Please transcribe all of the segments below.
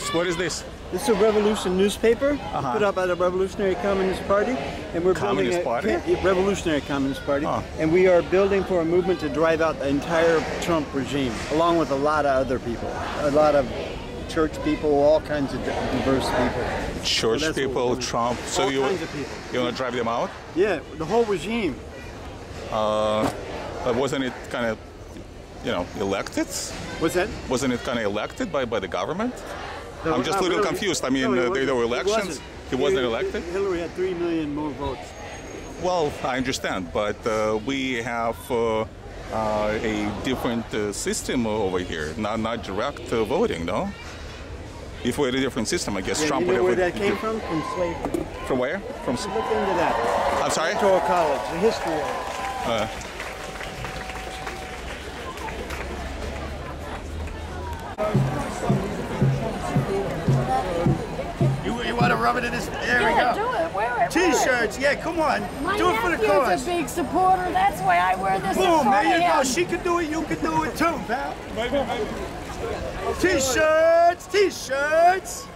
What is this? This is a Revolution newspaper put up by the Revolutionary Communist Party, and we're building a Revolutionary Communist Party, and we are building for a movement to drive out the entire Trump regime, along with a lot of other people, a lot of church people, all kinds of diverse people. Church people, Trump. So all kinds of people. You want to drive them out? Yeah, the whole regime. Wasn't it kind of, elected? What's that? Wasn't it kind of elected by the government? No, I'm just a little really confused. I mean, there were elections. He wasn't elected? Hillary had 3 million more votes. Well, I understand, but we have a different system over here, not direct voting, no? If we had a different system, I guess Trump would have... where that came from? From slavery. From where? From... Look into that. I'm sorry? Electoral College, the history of it. You want to rub it in his... There we go. Do it. Wear it. T-shirts. Yeah, come on. My do it for the nephew's cause. a big supporter. That's why I wear this. Boom, there you go. She can do it. You can do it too, pal. T-shirts. T-shirts.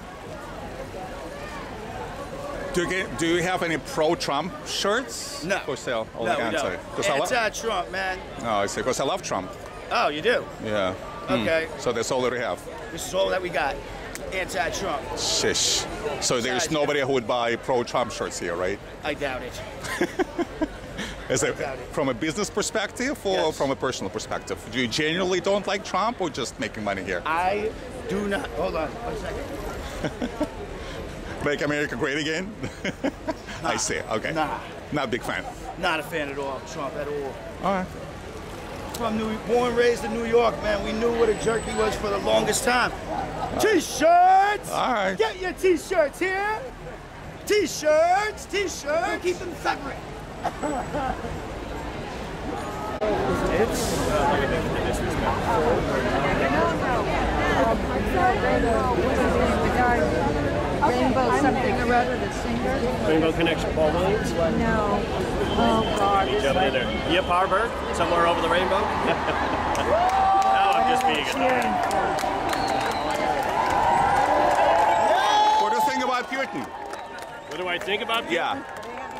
Do you have any pro-Trump shirts? No. For sale? No, we don't. Anti-Trump, man. No, I see. Because I love Trump. Oh, you do? Yeah. Okay. So that's all that we have. This is all that we got. Anti-Trump. Shish. So there's nobody who would buy pro-Trump shirts here, right? I doubt it. From a business perspective or from a personal perspective? Do you genuinely don't like Trump or just making money here? I do not. Hold on 1 second. Make America great again? Nah. I see. Okay. Nah. Not a big fan. Not a fan at all of Trump at all. All right. Born and raised in New York, man. We knew what a jerk he was for the longest time. T-shirts! All right. Get your T-shirts here. T-shirts, T-shirts. Keep them separate. Rainbow something or other, the singer. Rainbow Connection, Paul Williams? No. Oh, God. Jump in there. Yip Harburg, somewhere over the rainbow? No, I'm just being annoying. What do you think about Putin? What do I think about Putin? Yeah.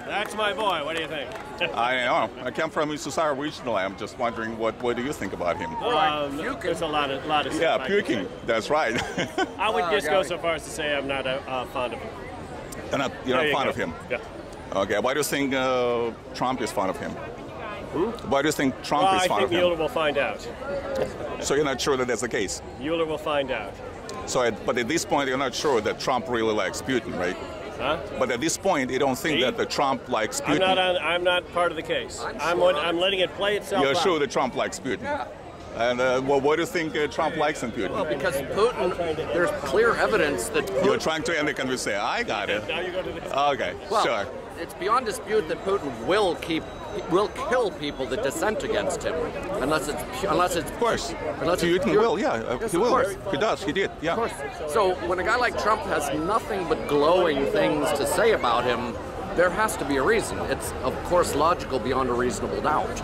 That's my boy. What do you think? I know. I come from Mississauga regionally. I'm just wondering, what do you think about him? There's a lot of stuff. Yeah, I puking. That's right. I would just go so far as to say I'm not fond of him. You're not fond of him? Yeah. Okay. Why do you think Trump is fond of him? Why do you think Trump is fond of him? I think Mueller will find out. So you're not sure that that's the case? Mueller will find out. So, but at this point, you're not sure that Trump really likes Putin, right? Huh? But at this point, you don't think that the Trump likes Putin? I'm not part of the case. I'm letting it play itself out. You're sure that Trump likes Putin? Yeah. And what do you think Trump likes in Putin? Well, because Putin, there's clear evidence that Putin... You're trying to end the conversation. I got it. Now you go to the... Okay, well, sure. It's beyond dispute that Putin will kill people that dissent against him, unless it's of course. Unless Putin will, yeah, yes, he will. Course. He does. He did, yeah. Of course. So when a guy like Trump has nothing but glowing things to say about him, there has to be a reason. It's of course logical beyond a reasonable doubt.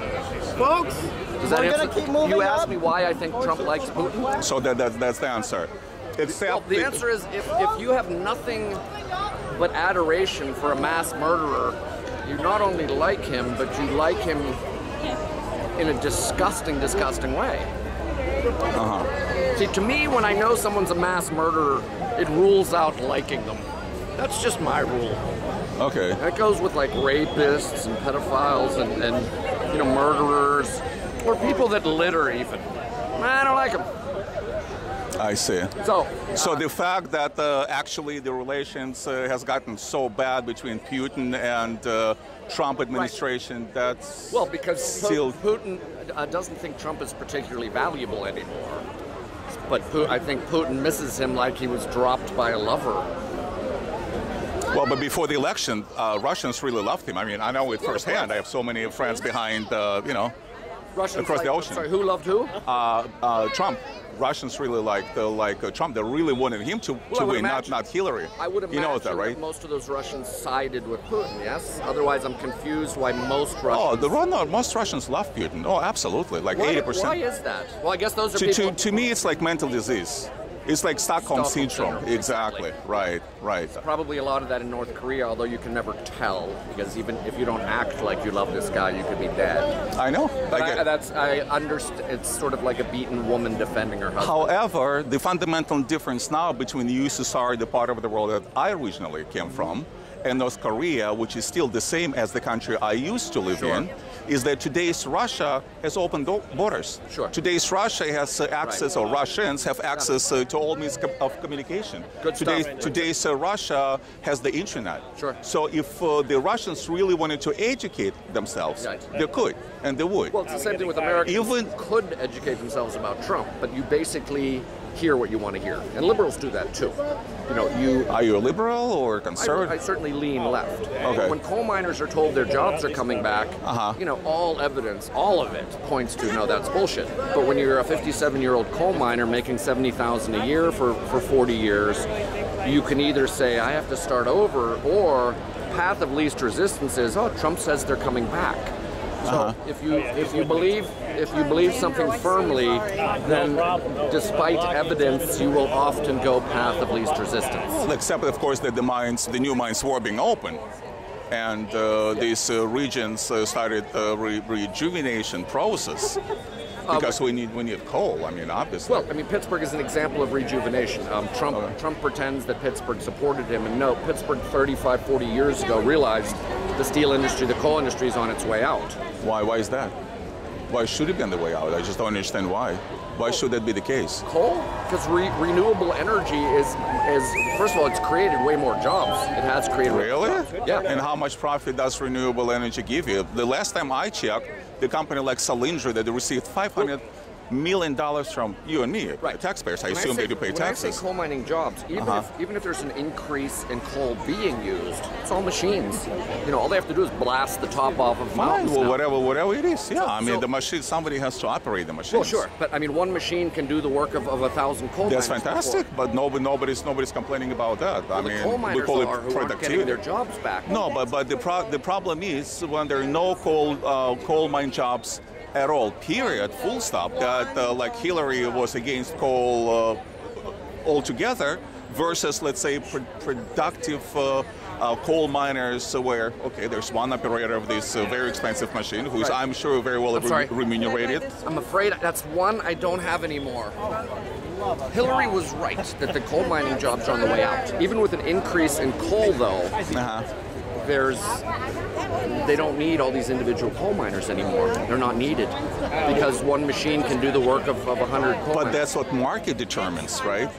Folks, does that answer? You asked me why I think Trump likes Putin. So that's the answer. Well, the answer is if you have nothing but adoration for a mass murderer, you not only like him, but you like him in a disgusting way. See, to me, when I know someone's a mass murderer, it rules out liking them. That's just my rule. Okay. That goes with like rapists and pedophiles and murderers, or people that litter even. I don't like them. I see. So the fact that actually the relations has gotten so bad between Putin and Trump administration, that's well because still Putin doesn't think Trump is particularly valuable anymore. But I think Putin misses him like he was dropped by a lover. Well, but before the election, Russians really loved him. I mean, I know it firsthand. I have so many friends behind, Russians across the ocean. Sorry, who loved who? Trump. Russians really liked Trump. They really wanted him to win, not Hillary. I would imagine that, right? Most of those Russians sided with Putin, yes? Otherwise, I'm confused why most Russians... Oh, most Russians love Putin. Oh, absolutely, like 80%. Why is that? Well, I guess those are people... To me, it's like mental disease. It's like Stockholm syndrome. Exactly. Right. Probably a lot of that in North Korea, although you can never tell, because even if you don't act like you love this guy, you could be dead. I know. I understand. It's sort of like a beaten woman defending her husband. However, the fundamental difference now between the USSR, the part of the world that I originally came from, and North Korea, which is still the same as the country I used to live in, is that today's Russia has open borders. Sure. Today's Russia has access, or Russians have access to all means of communication. Today's Russia has the internet. Sure. So if the Russians really wanted to educate themselves, they could, and they would. Well, it's the same thing with Americans. Could educate themselves about Trump, but you basically hear what you want to hear, and liberals do that too. Are you a liberal or conservative? I certainly lean left. Okay. When coal miners are told their jobs are coming back, all evidence, all of it points to no, that's bullshit. But when you're a 57-year-old coal miner making $70,000 a year for 40 years, you can either say I have to start over, or path of least resistance is, oh, Trump says they're coming back. So if you believe something firmly, then despite evidence, you will often go path of least resistance. Except, of course, that the new mines were being opened, and these regions started the rejuvenation process. Because we need coal. I mean, obviously. Well, I mean, Pittsburgh is an example of rejuvenation. Trump pretends that Pittsburgh supported him, and no, Pittsburgh 35, 40 years ago realized the steel industry, the coal industry is on its way out. Why is that? Why should it be on the way out? I just don't understand why. Why should that be the case? Coal? Because renewable energy is, first of all, it's created way more jobs. It has created Really? Jobs. Yeah. And how much profit does renewable energy give you? The last time I checked, the company like Salindra that received $500 million from you and me, taxpayers. I assume they do pay taxes. When I say coal mining jobs, even if there's an increase in coal being used, it's all machines. All they have to do is blast the top off of mountains. Well, whatever it is. Yeah, the machine, somebody has to operate the machine. Well, sure, but I mean, one machine can do the work of 1,000 coal miners. That's fantastic, but nobody's complaining about that. Well, the coal miners we call it who aren't getting their jobs back. No, but the problem is when there are no coal mine jobs at all, period, full stop, that like Hillary was against coal altogether, versus, let's say, productive coal miners where, there's one operator of this very expensive machine who's, I'm sure, very well remunerated. I'm afraid that's one I don't have anymore. Hillary was right that the coal mining jobs are on the way out. Even with an increase in coal, though, they don't need all these individual coal miners anymore. They're not needed because one machine can do the work of 100 coal miners. But that's what market determines, right?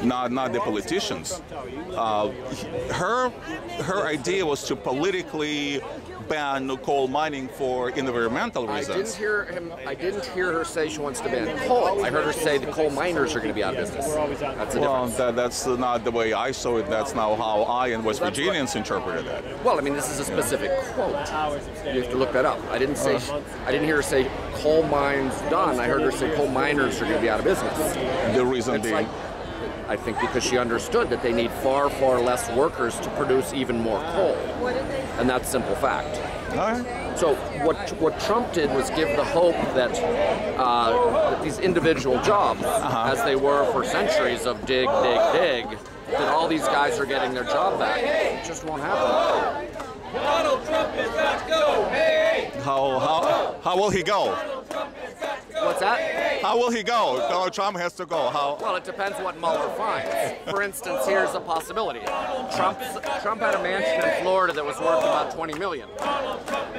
Not the politicians. Her idea was to politically ban coal mining for environmental reasons. I didn't hear her say she wants to ban coal. I heard her say the coal miners are going to be out of business. That's the difference. That's not the way I saw it. That's now how I and West Virginians interpreted that. Well, I mean, this is a specific quote. You have to look that up. I didn't hear her say coal mines done. I heard her say coal miners are going to be out of business. The reason being? I think because she understood that they need far, far less workers to produce even more coal. And that's simple fact. So what Trump did was give the hope that, that these individual jobs, as they were for centuries of dig, dig, dig, that all these guys are getting their job back. It just won't happen. Donald Trump is got to go. Hey! How will he go? What's that? How will he go? Donald Trump has to go. How? Well, it depends what Mueller finds. For instance, here's a possibility. Trump had a mansion in Florida that was worth about $20 million.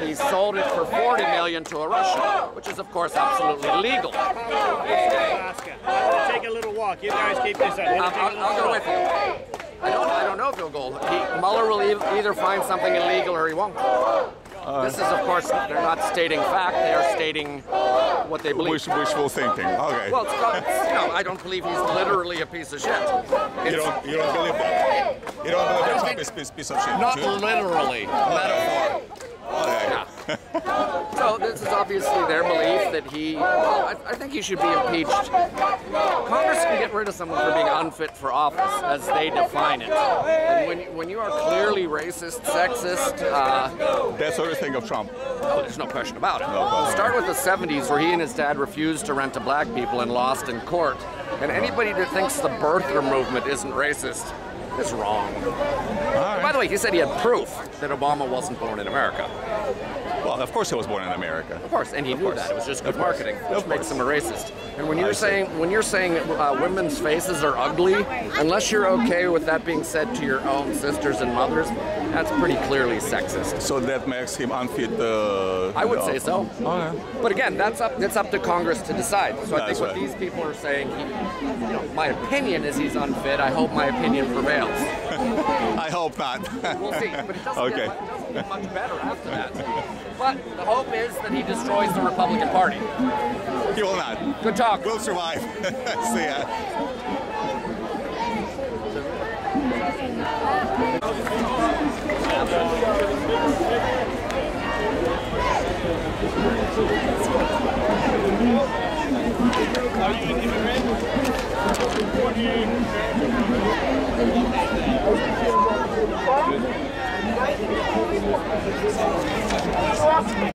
He sold it for $40 million to a Russian, which is, of course, absolutely illegal. Take a little walk. You guys keep this up. I'll go with you. I don't know if he'll go. Mueller will either find something illegal or he won't. This is, of course, they're not stating fact. They are stating what they believe. Wishful thinking. Okay. Well, I don't believe he's literally a piece of shit. You don't believe that? You don't believe that Trump is a piece of shit? Not literally. Metaphor. Okay. Yeah. So this is obviously their belief that he, well, I think he should be impeached. Congress can get rid of someone for being unfit for office, as they define it. And when you are clearly racist, sexist... That's what you think of Trump. Oh, there's no question about it. No question. Start with the 70s, where he and his dad refused to rent to black people and lost in court. And anybody that thinks the birther movement isn't racist is wrong. Right. By the way, he said he had proof that Obama wasn't born in America. Well, of course he was born in America. Of course, and he knew that. It was just good marketing, which makes him a racist. And when you're saying women's faces are ugly, unless you're okay with that being said to your own sisters and mothers, that's pretty clearly sexist. So that makes him unfit. I would say so. Okay. But again, that's up to Congress to decide. So I think what these people are saying, my opinion is he's unfit. I hope my opinion prevails. I hope not. We'll see. But it doesn't get much better after that. But the hope is that he destroys the Republican Party. He will not. Good talk. We'll survive. See ya. Are you an immigrant?